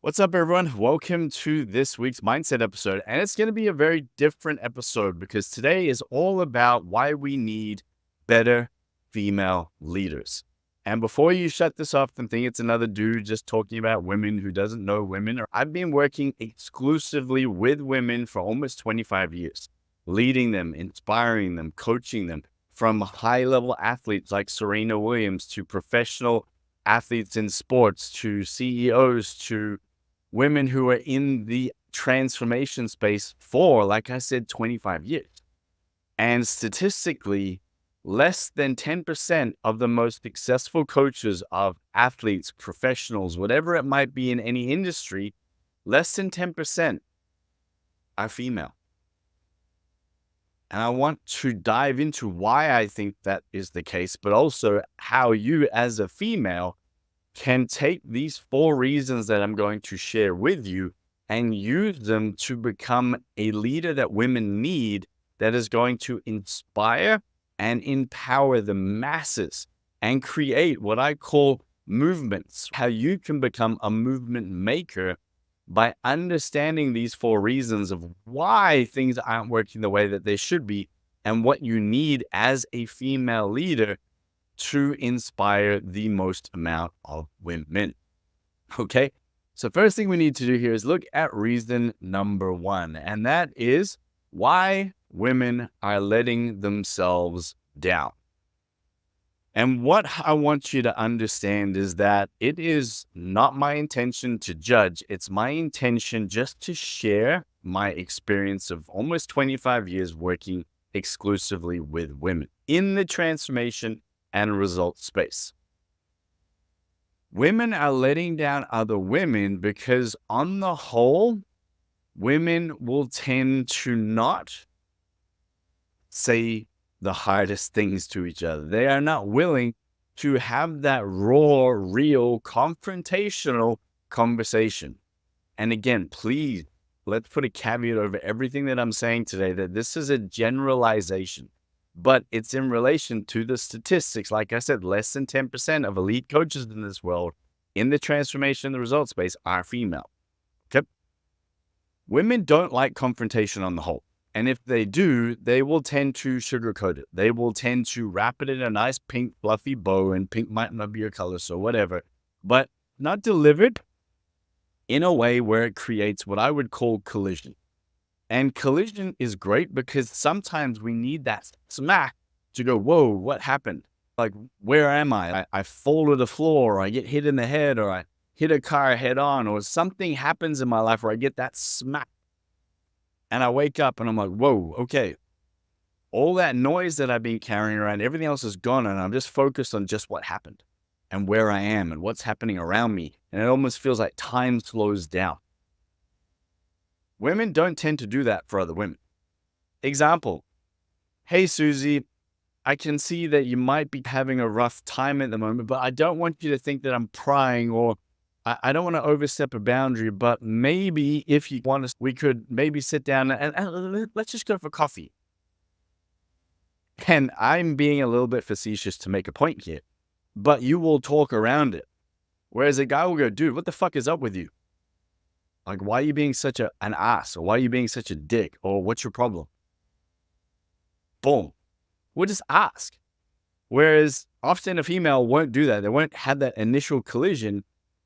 What's up, everyone? Welcome to this week's Mindset episode. And it's going to be a very different episode because today is all about why we need better female leaders. And before you shut this off and think it's another dude just talking about women who doesn't know women, I've been working exclusively with women for almost 25 years, leading them, inspiring them, coaching them, from high-level athletes like Serena Williams to professional athletes in sports to CEOs to women who are in the transformation space for, like I said, 25 years. And statistically, less than 10% of the most successful coaches of athletes, professionals, whatever it might be in any industry, less than 10% are female. And I want to dive into why I think that is the case, but also how you as a female can take these 4 reasons that I'm going to share with you and use them to become a leader that women need that is going to inspire and empower the masses and create what I call movements. How you can become a movement maker by understanding these 4 reasons of why things aren't working the way that they should be and what you need as a female leader to inspire the most amount of women. Okay, so first thing we need to do here is look at reason number 1, and that is why women are letting themselves down. And what I want you to understand is that it is not my intention to judge. It's my intention just to share my experience of almost 25 years working exclusively with women in the transformation and result space. Women are letting down other women because on the whole, women will tend to not say the hardest things to each other. They are not willing to have that raw, real, confrontational conversation. And again, please, let's put a caveat over everything that I'm saying today, that this is a generalization. But it's in relation to the statistics. Like I said, less than 10% of elite coaches in this world in the transformation and the result space are female. Okay? Women don't like confrontation on the whole. And if they do, they will tend to sugarcoat it. They will tend to wrap it in a nice pink fluffy bow, and pink might not be your color, so whatever. But not delivered in a way where it creates what I would call collision. And collision is great because sometimes we need that smack to go, whoa, what happened? Like, where am I? I fall to the floor, or I get hit in the head, or I hit a car head on, or something happens in my life where I get that smack. And I wake up and I'm like, whoa, okay. All that noise that I've been carrying around, everything else is gone. And I'm just focused on just what happened and where I am and what's happening around me. And it almost feels like time slows down. Women don't tend to do that for other women. Example, hey, Susie, I can see that you might be having a rough time at the moment, but I don't want you to think that I'm prying, or I don't want to overstep a boundary, but maybe if you want us, we could maybe sit down and let's just go for coffee. And I'm being a little bit facetious to make a point here, but you will talk around it. Whereas a guy will go, dude, what the fuck is up with you? Like, why are you being such an ass? Or why are you being such a dick? Or what's your problem? Boom. We'll just ask. Whereas often a female won't do that. They won't have that initial collision.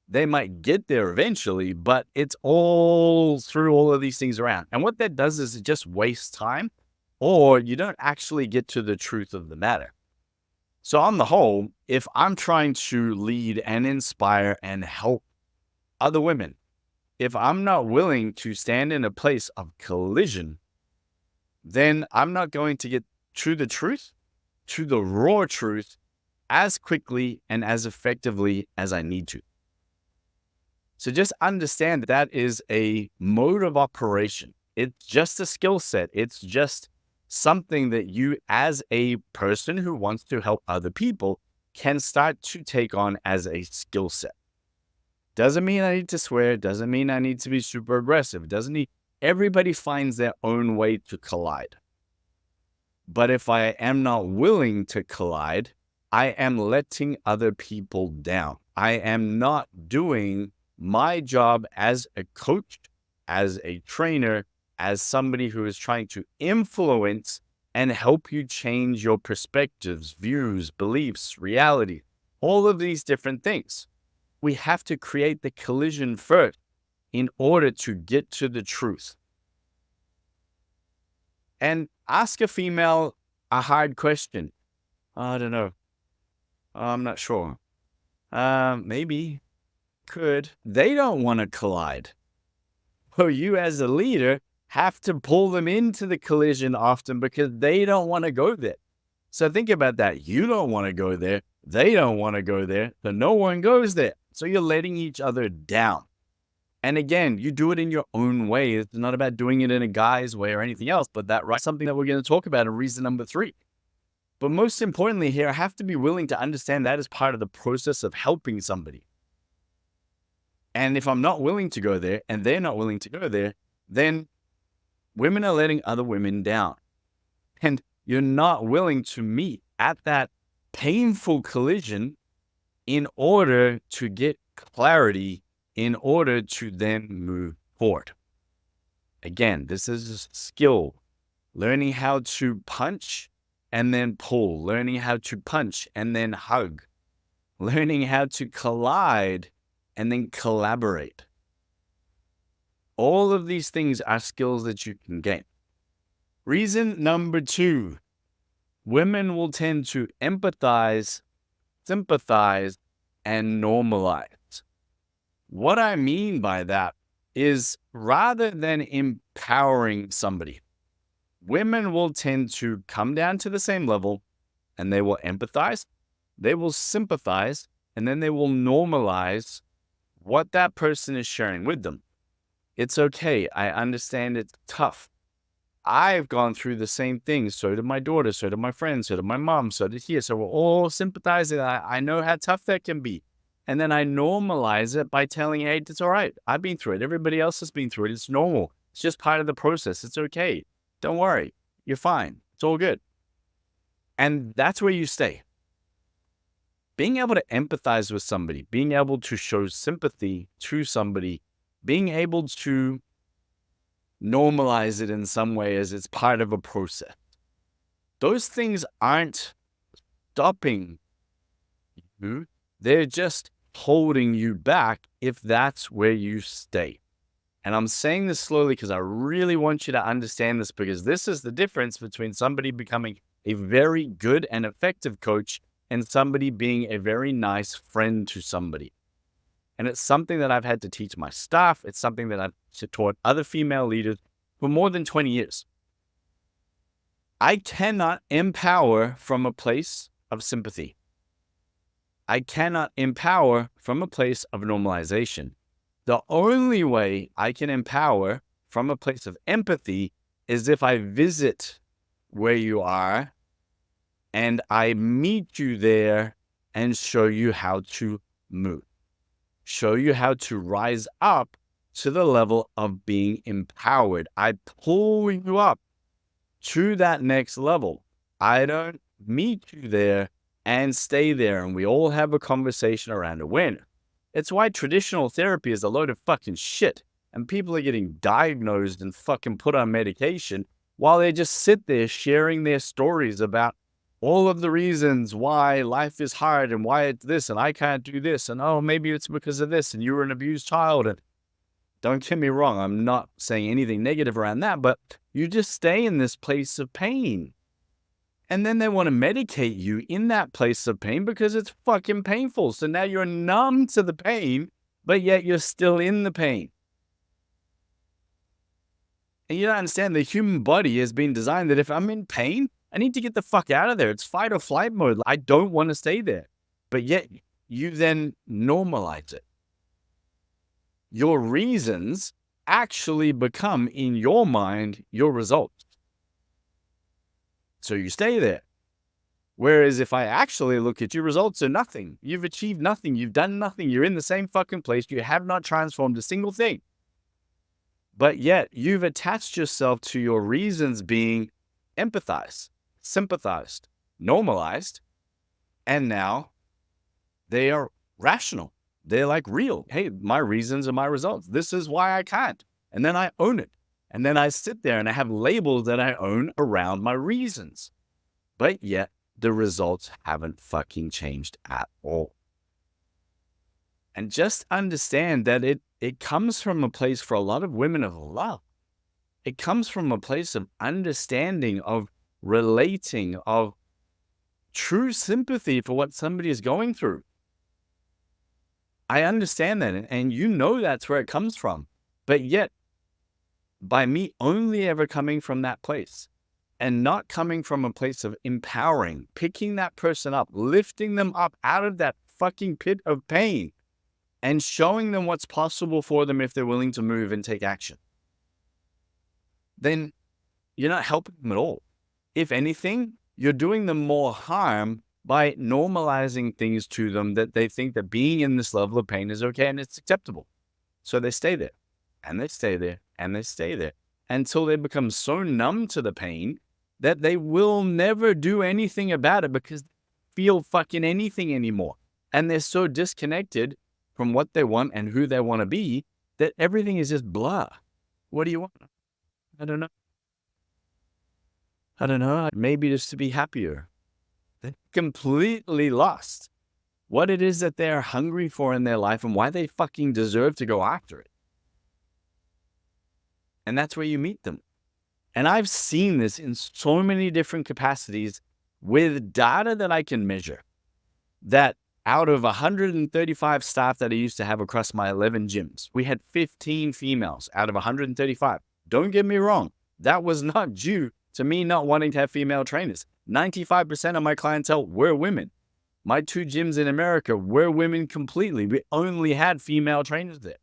They might get there eventually, but it's all through all of these things around. And what that does is it just wastes time, or you don't actually get to the truth of the matter. So on the whole, if I'm trying to lead and inspire and help other women, if I'm not willing to stand in a place of collision, then I'm not going to get to the truth, to the raw truth, as quickly and as effectively as I need to. So just understand that is a mode of operation. It's just a skill set. It's just something that you, as a person who wants to help other people, can start to take on as a skill set. Doesn't mean I need to swear. Doesn't mean I need to be super aggressive. Doesn't need. Everybody finds their own way to collide. But if I am not willing to collide, I am letting other people down. I am not doing My job as a coach, as a trainer, as somebody who is trying to influence and help you change your perspectives, views, beliefs, reality, all of these different things. We have to create the collision first in order to get to the truth. And ask a female a hard question. I don't know. I'm not sure. Maybe. Could. They don't want to collide. So you as a leader have to pull them into the collision often because they don't want to go there. So think about that. You don't want to go there. They don't want to go there. So no one goes there. So you're letting each other down. And again, you do it in your own way. It's not about doing it in a guy's way or anything else, but that's something that we're going to talk about in reason number 3. But most importantly here, I have to be willing to understand that as part of the process of helping somebody. And if I'm not willing to go there and they're not willing to go there, then women are letting other women down. And you're not willing to meet at that painful collision in order to get clarity, in order to then move forward. Again, this is a skill. Learning how to punch and then pull. Learning how to punch and then hug. Learning how to collide and then collaborate. All of these things are skills that you can gain. Reason number 2, women will tend to empathize, sympathize, and normalize. What I mean by that is rather than empowering somebody, women will tend to come down to the same level and they will empathize, they will sympathize, and then they will normalize what that person is sharing with them. It's okay. I understand it's tough. I've gone through the same thing. So did my daughter, so did my friends, so did my mom, so did he. So we're all sympathizing. I know how tough that can be. And then I normalize it by telling, hey, it's all right. I've been through it. Everybody else has been through it. It's normal. It's just part of the process. It's okay. Don't worry. You're fine. It's all good. And that's where you stay. Being able to empathize with somebody, being able to show sympathy to somebody, being able to normalize it in some way as it's part of a process. Those things aren't stopping you. They're just holding you back if that's where you stay. And I'm saying this slowly because I really want you to understand this, because this is the difference between somebody becoming a very good and effective coach and somebody being a very nice friend to somebody. And it's something that I've had to teach my staff. It's something that I've taught other female leaders for more than 20 years. I cannot empower from a place of sympathy. I cannot empower from a place of normalization. The only way I can empower from a place of empathy is if I visit where you are and I meet you there and show you how to move, show you how to rise up to the level of being empowered. I pull you up to that next level. I don't meet you there and stay there and we all have a conversation around awareness. It's why traditional therapy is a load of fucking shit and people are getting diagnosed and fucking put on medication while they just sit there sharing their stories about all of the reasons why life is hard and why it's this and I can't do this and oh, maybe it's because of this and you were an abused child. And don't get me wrong, I'm not saying anything negative around that, but you just stay in this place of pain. And then they want to medicate you in that place of pain because it's fucking painful. So now you're numb to the pain, but yet you're still in the pain. And you don't understand, the human body has been designed that if I'm in pain, I need to get the fuck out of there. It's fight or flight mode. I don't want to stay there. But yet you then normalize it. Your reasons actually become, in your mind, your results. So you stay there. Whereas if I actually look at your results are nothing, you've achieved nothing, you've done nothing, you're in the same fucking place, you have not transformed a single thing. But yet you've attached yourself to your reasons being empathized, sympathized, normalized, and now they are rational. They're like real. Hey, my reasons are my results. This is why I can't. And then I own it. And then I sit there and I have labels that I own around my reasons. But yet the results haven't fucking changed at all. And just understand that it comes from a place for a lot of women of love. It comes from a place of understanding, of relating, of true sympathy for what somebody is going through. I understand that, and you know that's where it comes from. But yet, by me only ever coming from that place and not coming from a place of empowering, picking that person up, lifting them up out of that fucking pit of pain and showing them what's possible for them if they're willing to move and take action, then you're not helping them at all. If anything, you're doing them more harm by normalizing things to them that they think that being in this level of pain is okay and it's acceptable. So they stay there and they stay there and they stay there until they become so numb to the pain that they will never do anything about it because they feel fucking anything anymore. And they're so disconnected from what they want and who they want to be that everything is just blah. What do you want? I don't know. Maybe just to be happier. They're completely lost what it is that they're hungry for in their life and why they fucking deserve to go after it. And that's where you meet them. And I've seen this in so many different capacities with data that I can measure. That out of 135 staff that I used to have across my 11 gyms, we had 15 females out of 135. Don't get me wrong. That was not due to me not wanting to have female trainers. 95% of my clientele were women. My 2 gyms in America were women completely. We only had female trainers there.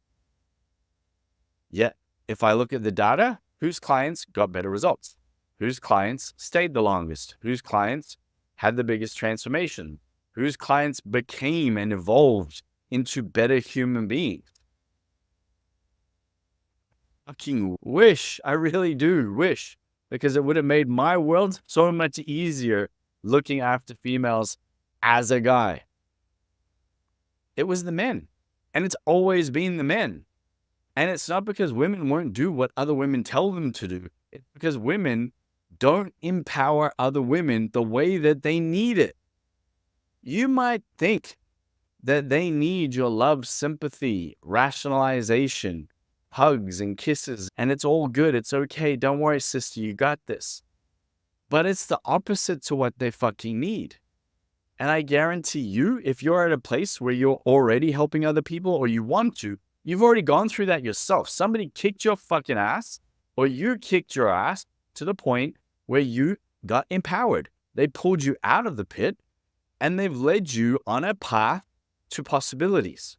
Yet, if I look at the data, whose clients got better results? Whose clients stayed the longest? Whose clients had the biggest transformation? Whose clients became and evolved into better human beings? Fucking wish, I really do wish, because it would have made my world so much easier looking after females as a guy. It was the men, and it's always been the men. And it's not because women won't do what other women tell them to do. It's because women don't empower other women the way that they need it. You might think that they need your love, sympathy, rationalization, hugs and kisses, and it's all good. It's okay. Don't worry, sister, you got this. But it's the opposite to what they fucking need. And I guarantee you, if you're at a place where you're already helping other people or you want to, you've already gone through that yourself. Somebody kicked your fucking ass, or you kicked your ass to the point where you got empowered. They pulled you out of the pit and they've led you on a path to possibilities,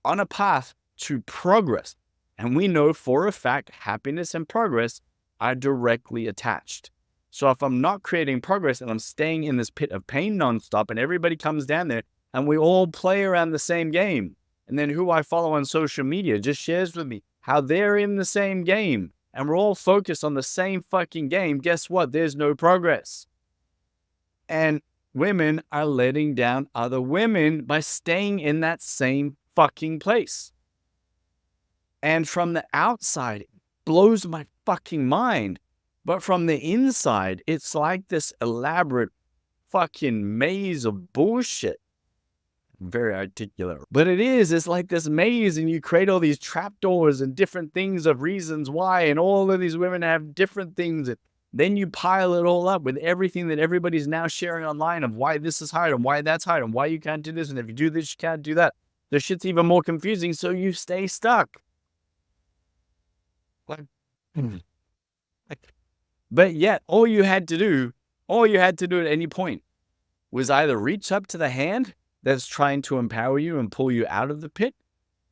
on a path to progress. And we know for a fact, happiness and progress are directly attached. So if I'm not creating progress and I'm staying in this pit of pain nonstop and everybody comes down there and we all play around the same game, and then who I follow on social media just shares with me how they're in the same game and we're all focused on the same fucking game, guess what? There's no progress. And women are letting down other women by staying in that same fucking place. And from the outside, it blows my fucking mind. But from the inside, it's like this elaborate fucking maze of bullshit. Very articulate. But it's like this maze, and you create all these trapdoors and different things of reasons why, and all of these women have different things. And then you pile it all up with everything that everybody's now sharing online of why this is hard and why that's hard and why you can't do this. And if you do this, you can't do that. The shit's even more confusing, so you stay stuck. But yet, all you had to do at any point was either reach up to the hand that's trying to empower you and pull you out of the pit,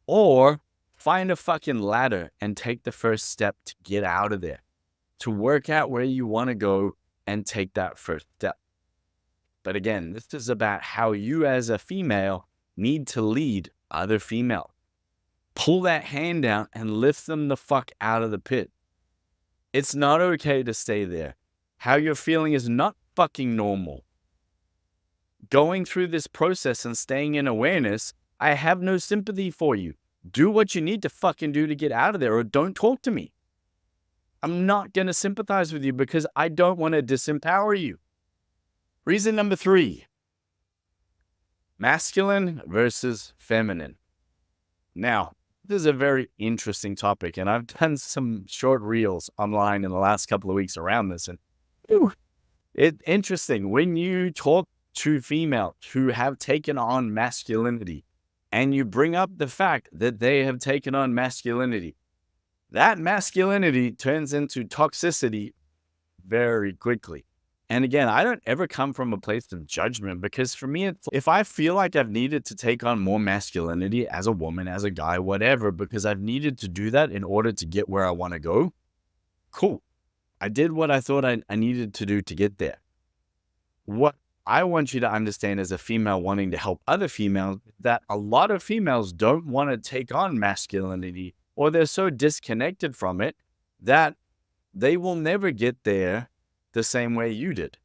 or find a fucking ladder and take the first step to get out of there, to work out where you want to go and take that first step. But again, this is about how you as a female need to lead other females. Pull that hand down and lift them the fuck out of the pit. It's not okay to stay there. How you're feeling is not fucking normal. Going through this process and staying in awareness I have no sympathy for you. Do what you need to fucking do to get out of there, or don't talk to me. I'm not going to sympathize with you because I don't want to disempower you. Reason number 3, masculine versus feminine. Now, this is a very interesting topic, and I've done some short reels online in the last couple of weeks around this. And it's interesting when you talk to females who have taken on masculinity and you bring up the fact that they have taken on masculinity, that masculinity turns into toxicity very quickly. And again, I don't ever come from a place of judgment, because for me, it's, if I feel like I've needed to take on more masculinity as a woman, as a guy, whatever, because I've needed to do that in order to get where I want to go, cool. I did what I thought I needed to do to get there. What I want you to understand as a female wanting to help other females, that a lot of females don't want to take on masculinity, or they're so disconnected from it that they will never get there the same way you did.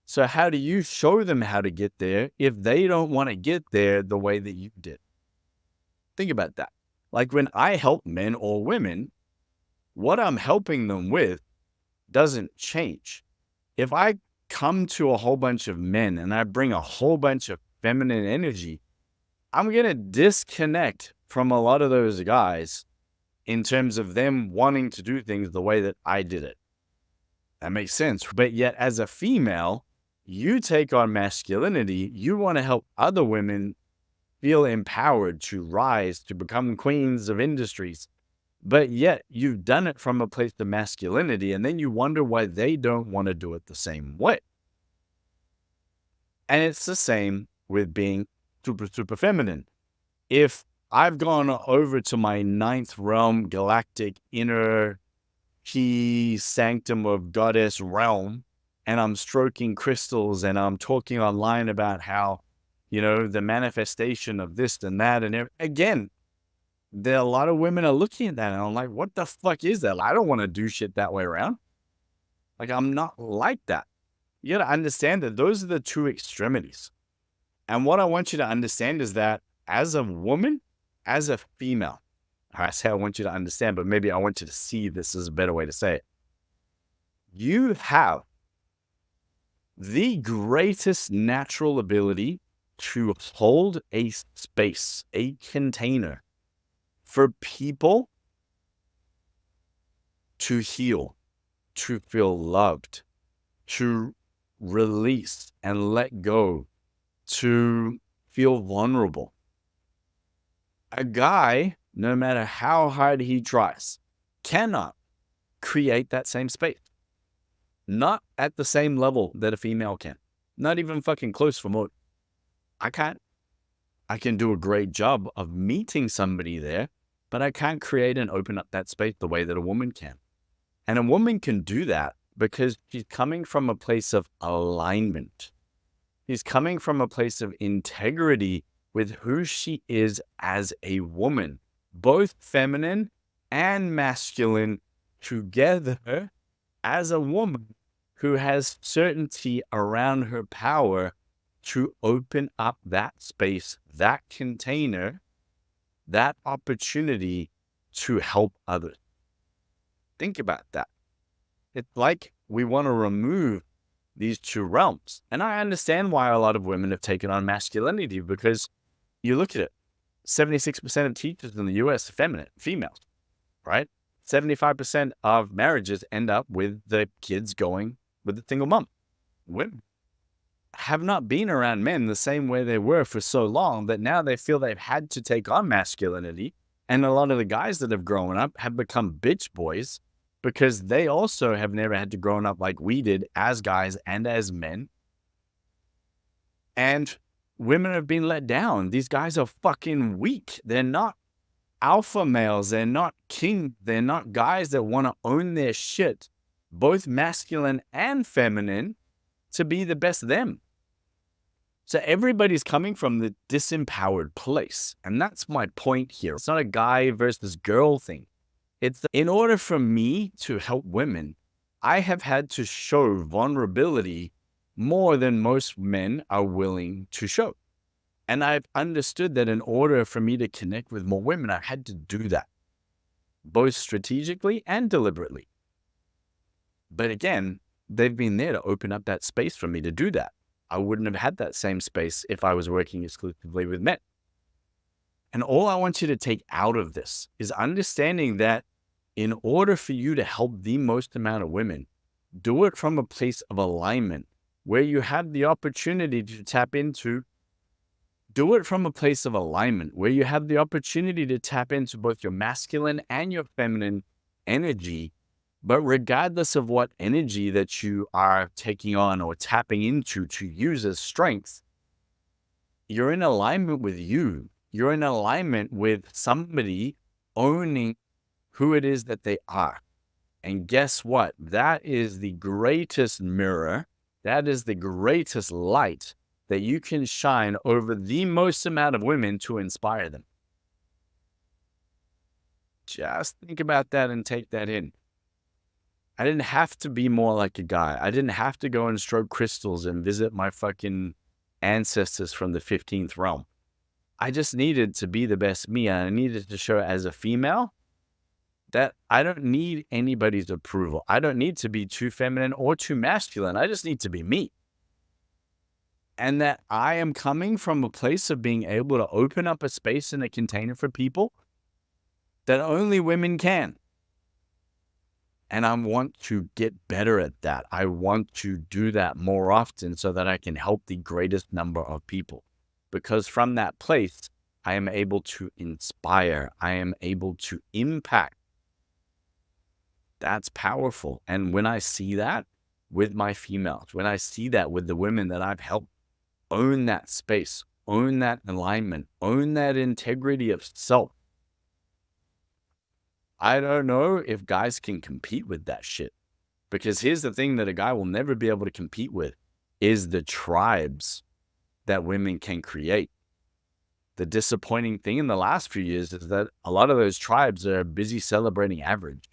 So how do you show them how to get there if they don't want to get there the way that you did? Think about that. Like when I help men or women, what I'm helping them with doesn't change. If I come to a whole bunch of men and I bring a whole bunch of feminine energy, I'm going to disconnect from a lot of those guys in terms of them wanting to do things the way that I did it. That makes sense. But yet as a female, you take on masculinity. You want to help other women feel empowered to rise, to become queens of industries. But yet you've done it from a place of masculinity, and then you wonder why they don't want to do it the same way. And it's the same with being super, super feminine. If I've gone over to my 9th realm, galactic, inner key sanctum of goddess realm, and I'm stroking crystals and I'm talking online about how, the manifestation of this and that. And again, there are a lot of women are looking at that and I'm like, what the fuck is that? I don't want to do shit that way around. Like, I'm not like that. You got to understand that those are the two extremities. And what I want you to understand is that as a woman, as a female, I say I want you to understand, but maybe I want you to see this as a better way to say it. You have the greatest natural ability to hold a space, a container for people to heal, to feel loved, to release and let go, to feel vulnerable. A guy, no matter how hard he tries, cannot create that same space. Not at the same level that a female can. Not even fucking close for most. I can't. I can do a great job of meeting somebody there, but I can't create and open up that space the way that a woman can. And a woman can do that because she's coming from a place of alignment. She's coming from a place of integrity with who she is as a woman, both feminine and masculine together as a woman who has certainty around her power to open up that space, that container, that opportunity to help others. Think about that. It's like we want to remove these two realms. And I understand why a lot of women have taken on masculinity, because you look at it, 76% of teachers in the US are females, right? 75% of marriages end up with the kids going with the single mom. Women have not been around men the same way they were for so long that now they feel they've had to take on masculinity. And a lot of the guys that have grown up have become bitch boys because they also have never had to grow up like we did as guys and as men. And women have been let down. These guys are fucking weak. They're not alpha males. They're not king. They're not guys that want to own their shit, both masculine and feminine, to be the best them. So everybody's coming from the disempowered place. And that's my point here. It's not a guy versus girl thing. It's in order for me to help women, I have had to show vulnerability more than most men are willing to show. And I've understood that in order for me to connect with more women, I had to do that, both strategically and deliberately. But again, they've been there to open up that space for me to do that. I wouldn't have had that same space if I was working exclusively with men. And all I want you to take out of this is understanding that in order for you to help the most amount of women, do it from a place of alignment where you have the opportunity to tap into. Do it from a place of alignment where you have the opportunity to tap into both your masculine and your feminine energy. But regardless of what energy that you are taking on or tapping into to use as strength, you're in alignment with you. You're in alignment with somebody owning who it is that they are. And guess what? That is the greatest mirror. That is the greatest light that you can shine over the most amount of women to inspire them. Just think about that and take that in. I didn't have to be more like a guy. I didn't have to go and stroke crystals and visit my fucking ancestors from the 15th realm. I just needed to be the best me. And I needed to show as a female that I don't need anybody's approval. I don't need to be too feminine or too masculine. I just need to be me. And that I am coming from a place of being able to open up a space and a container for people that only women can. And I want to get better at that. I want to do that more often so that I can help the greatest number of people. Because from that place, I am able to inspire. I am able to impact. That's powerful. And when I see that with my females, when I see that with the women that I've helped own that space, own that alignment, own that integrity of self, I don't know if guys can compete with that shit. Because here's the thing that a guy will never be able to compete with is the tribes that women can create. The disappointing thing in the last few years is that a lot of those tribes are busy celebrating average.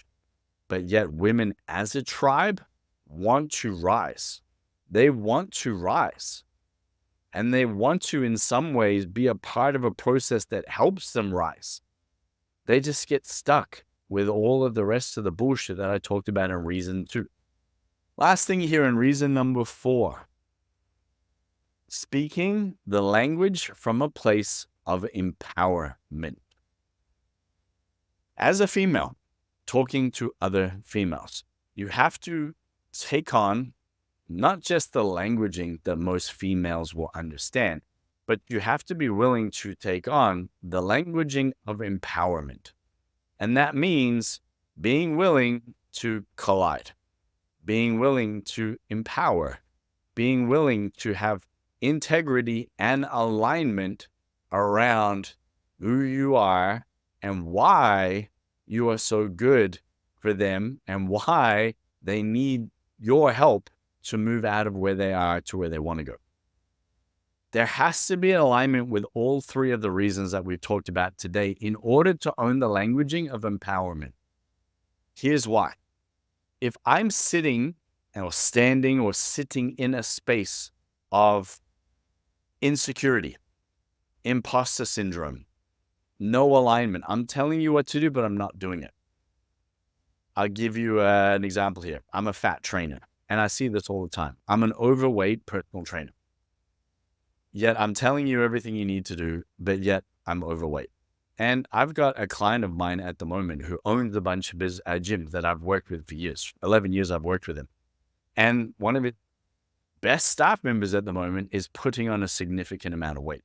But yet women as a tribe want to rise. They want to rise. And they want to, in some ways, be a part of a process that helps them rise. They just get stuck with all of the rest of the bullshit that I talked about in reason 2. Last thing here in reason number 4. Speaking the language from a place of empowerment. As a female, talking to other females, you have to take on not just the languaging that most females will understand, but you have to be willing to take on the languaging of empowerment. And that means being willing to collide, being willing to empower, being willing to have integrity and alignment around who you are and why you are so good for them and why they need your help to move out of where they are to where they want to go. There has to be an alignment with all 3 of the reasons that we've talked about today in order to own the languaging of empowerment. Here's why. If I'm sitting or standing or sitting in a space of insecurity, imposter syndrome, no alignment, I'm telling you what to do, but I'm not doing it. I'll give you an example here. I'm a fat trainer, and I see this all the time. I'm an overweight personal trainer. Yet I'm telling you everything you need to do, but yet I'm overweight. And I've got a client of mine at the moment who owns a bunch of gyms that I've worked with for years. 11 years I've worked with him. And one of his best staff members at the moment is putting on a significant amount of weight.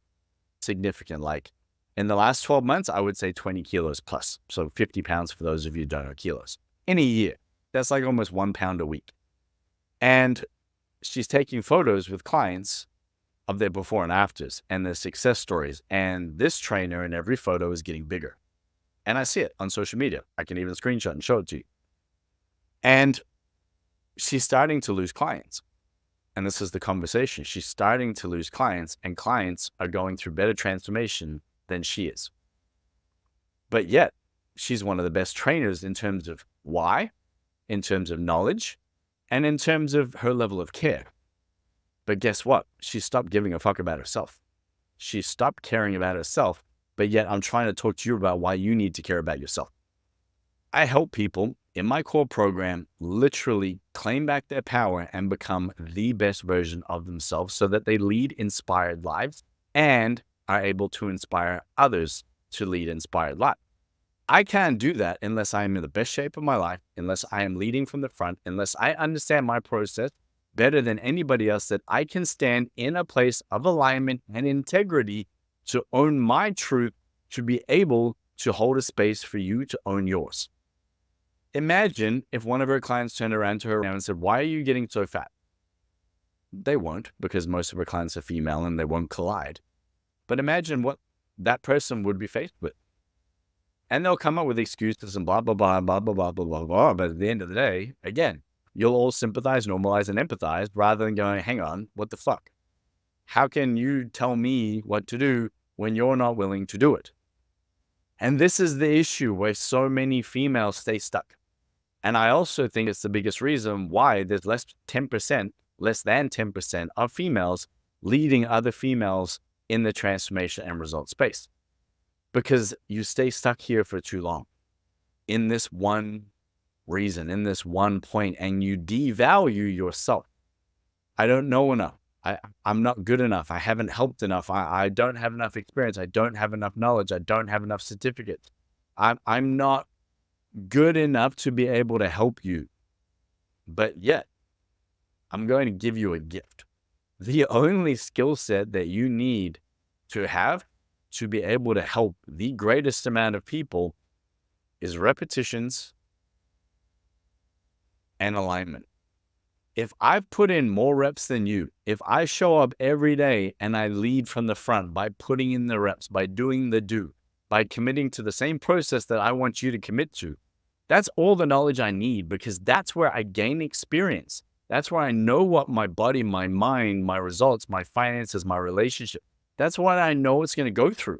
Significant, like in the last 12 months, I would say 20 kilos plus. So 50 pounds for those of you who don't know kilos. In a year, that's like almost 1 pound a week. And she's taking photos with clients of their before and afters and their success stories. And this trainer in every photo is getting bigger. And I see it on social media. I can even screenshot and show it to you. And she's starting to lose clients. And this is the conversation. She's starting to lose clients, and clients are going through better transformation than she is. But yet, she's one of the best trainers in terms of why, in terms of knowledge, and in terms of her level of care. But guess what? She stopped giving a fuck about herself. She stopped caring about herself, but yet I'm trying to talk to you about why you need to care about yourself. I help people in my core program literally claim back their power and become the best version of themselves so that they lead inspired lives and are able to inspire others to lead inspired lives. I can't do that unless I am in the best shape of my life, unless I am leading from the front, unless I understand my process better than anybody else, that I can stand in a place of alignment and integrity to own my truth, to be able to hold a space for you to own yours. Imagine if one of her clients turned around to her and said, "Why are you getting so fat?" They won't, because most of her clients are female and they won't collide. But imagine what that person would be faced with. And they'll come up with excuses and blah, blah, blah, blah, blah, blah, blah, blah, blah. But at the end of the day, again, you'll all sympathize, normalize, and empathize rather than going, hang on, what the fuck? How can you tell me what to do when you're not willing to do it? And this is the issue where so many females stay stuck. And I also think it's the biggest reason why there's less than 10% of females leading other females in the transformation and result space. Because you stay stuck here for too long in this one reason, in this one point, and you devalue yourself. I don't know enough. I'm not good enough. I haven't helped enough. I don't have enough experience. I don't have enough knowledge. I don't have enough certificates. I'm not good enough to be able to help you. But yet, I'm going to give you a gift. The only skill set that you need to have to be able to help the greatest amount of people is repetitions and alignment. If I've put in more reps than you, if I show up every day and I lead from the front by putting in the reps, by doing the do, by committing to the same process that I want you to commit to, that's all the knowledge I need, because that's where I gain experience. That's where I know what my body, my mind, my results, my finances, my relationship, that's what I know it's going to go through.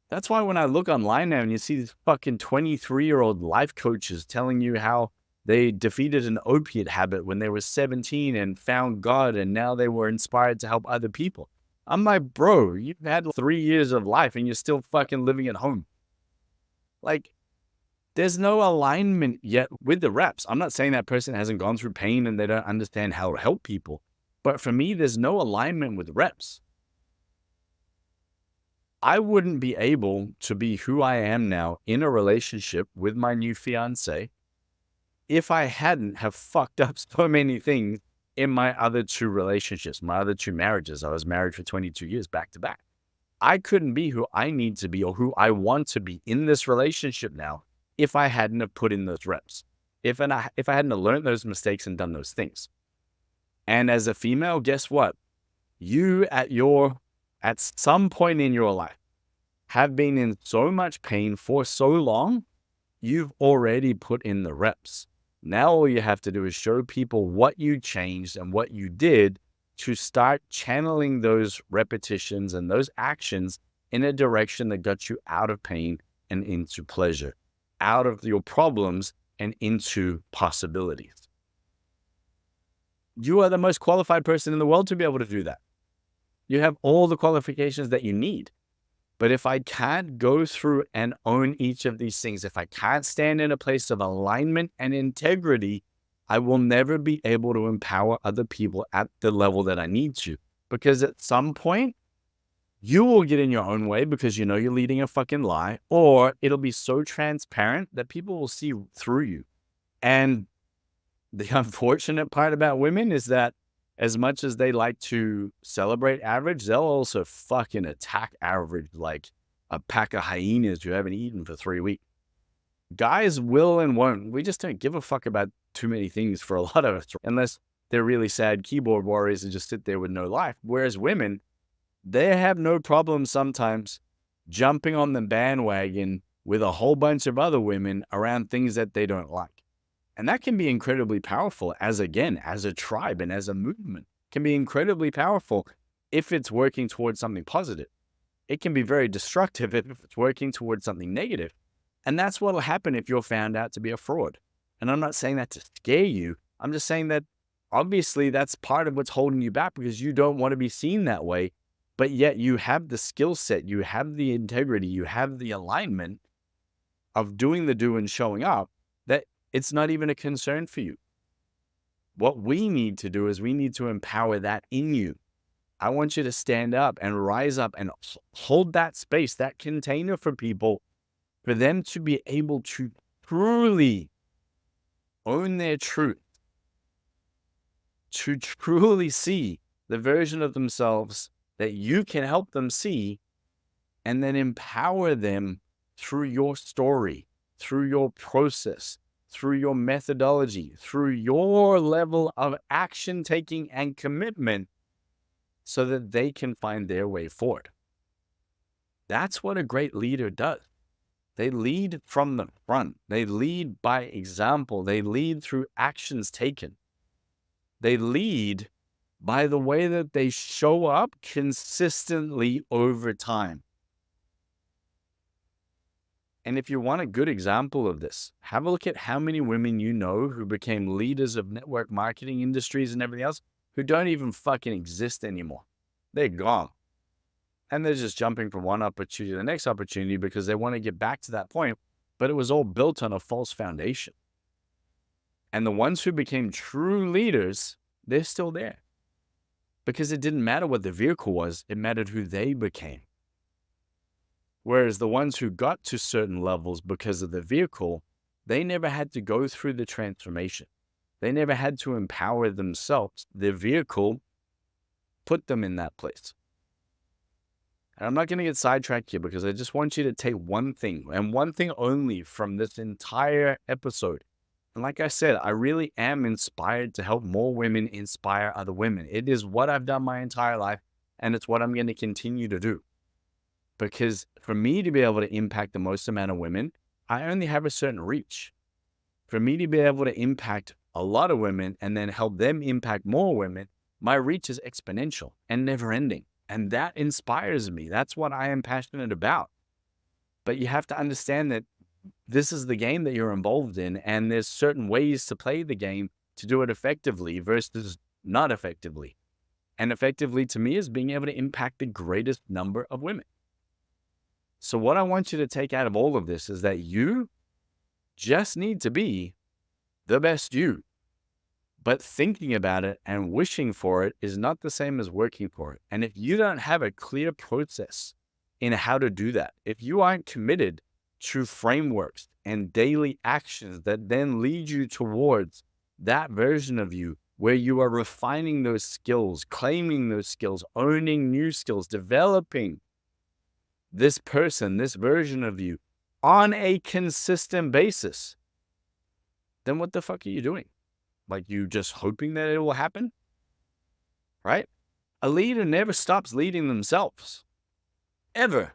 That's why when I look online now and you see these fucking 23-year-old life coaches telling you how they defeated an opiate habit when they were 17 and found God, and now they were inspired to help other people. I'm like, bro, you've had 3 years of life and you're still fucking living at home. Like, there's no alignment yet with the reps. I'm not saying that person hasn't gone through pain and they don't understand how to help people. But for me, there's no alignment with reps. I wouldn't be able to be who I am now in a relationship with my new fiance if I hadn't have fucked up so many things in my other two relationships, my other two marriages. I was married for 22 years back to back. I couldn't be who I need to be or who I want to be in this relationship now if I hadn't have put in those reps, if I hadn't have learned those mistakes and done those things. And as a female, guess what? You at some point in your life have been in so much pain for so long, you've already put in the reps. Now all you have to do is show people what you changed and what you did to start channeling those repetitions and those actions in a direction that got you out of pain and into pleasure, out of your problems and into possibilities. You are the most qualified person in the world to be able to do that. You have all the qualifications that you need. But if I can't go through and own each of these things, if I can't stand in a place of alignment and integrity, I will never be able to empower other people at the level that I need to. Because at some point, you will get in your own way because you know you're leading a fucking lie, or it'll be so transparent that people will see through you. And the unfortunate part about women is that as much as they like to celebrate average, they'll also fucking attack average like a pack of hyenas who haven't eaten for 3 weeks. Guys will and won't. We just don't give a fuck about too many things for a lot of us, unless they're really sad keyboard warriors and just sit there with no life. Whereas women, they have no problem sometimes jumping on the bandwagon with a whole bunch of other women around things that they don't like. And that can be incredibly powerful as a tribe and as a movement. It can be incredibly powerful if it's working towards something positive. It can be very destructive if it's working towards something negative. And that's what will happen if you're found out to be a fraud. And I'm not saying that to scare you. I'm just saying that obviously that's part of what's holding you back, because you don't want to be seen that way. but yet you have the skill set, you have the integrity, you have the alignment of doing the do and showing up, that it's not even a concern for you. What we need to do is we need to empower that in you. I want you to stand up and rise up and hold that space, that container for people, for them to be able to truly own their truth, to truly see the version of themselves that you can help them see, and then empower them through your story, through your process, through your methodology, through your level of action taking and commitment, so that they can find their way forward. That's what a great leader does. They lead from the front. They lead by example. They lead through actions taken. They lead by the way that they show up consistently over time. And if you want a good example of this, have a look at how many women you know who became leaders of network marketing industries and everything else, who don't even fucking exist anymore. They're gone. And they're just jumping from one opportunity to the next opportunity because they want to get back to that point, but it was all built on a false foundation. And the ones who became true leaders, they're still there. Because it didn't matter what the vehicle was, it mattered who they became. Whereas the ones who got to certain levels because of the vehicle, they never had to go through the transformation. They never had to empower themselves. The vehicle put them in that place. And I'm not going to get sidetracked here, because I just want you to take one thing, and one thing only, from this entire episode. And like I said, I really am inspired to help more women inspire other women. It is what I've done my entire life, and it's what I'm going to continue to do. Because for me to be able to impact the most amount of women, I only have a certain reach. For me to be able to impact a lot of women and then help them impact more women, my reach is exponential and never ending. And that inspires me. That's what I am passionate about. But you have to understand that this is the game that you're involved in, and there's certain ways to play the game to do it effectively versus not effectively. And effectively, to me, is being able to impact the greatest number of women. So what I want you to take out of all of this is that you just need to be the best you. But thinking about it and wishing for it is not the same as working for it. And if you don't have a clear process in how to do that, if you aren't committed to frameworks and daily actions that then lead you towards that version of you, where you are refining those skills, claiming those skills, owning new skills, developing this person, this version of you on a consistent basis, then what the fuck are you doing? Like, you just hoping that it will happen, right? A leader never stops leading themselves, ever.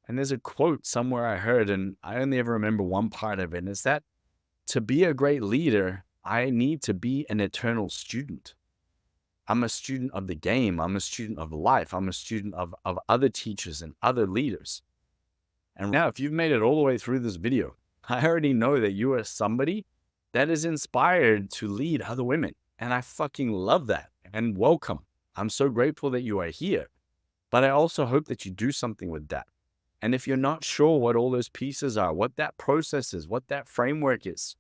And there's a quote somewhere I heard, and I only ever remember one part of it, and it's that to be a great leader, I need to be an eternal student. I'm a student of the game. I'm a student of life. I'm a student of other teachers and other leaders. And now, if you've made it all the way through this video, I already know that you are somebody that is inspired to lead other women. And I fucking love that. And welcome. I'm so grateful that you are here. But I also hope that you do something with that. And if you're not sure what all those pieces are, what that process is, what that framework is,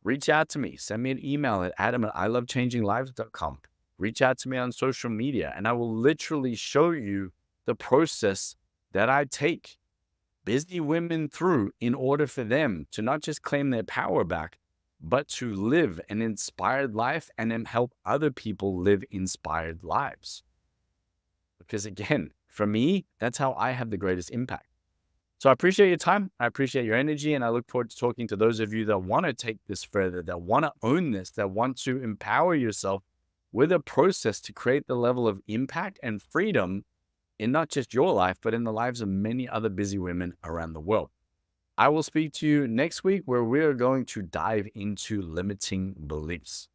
reach out to me. Send me an email at adam@ilovechanginglives.com. Reach out to me on social media, and I will literally show you the process that I take busy women through in order for them to not just claim their power back, but to live an inspired life and then help other people live inspired lives. Because again, for me, that's how I have the greatest impact. So I appreciate your time. I appreciate your energy. And I look forward to talking to those of you that want to take this further, that want to own this, that want to empower yourself with a process to create the level of impact and freedom in not just your life, but in the lives of many other busy women around the world. I will speak to you next week, where we are going to dive into limiting beliefs.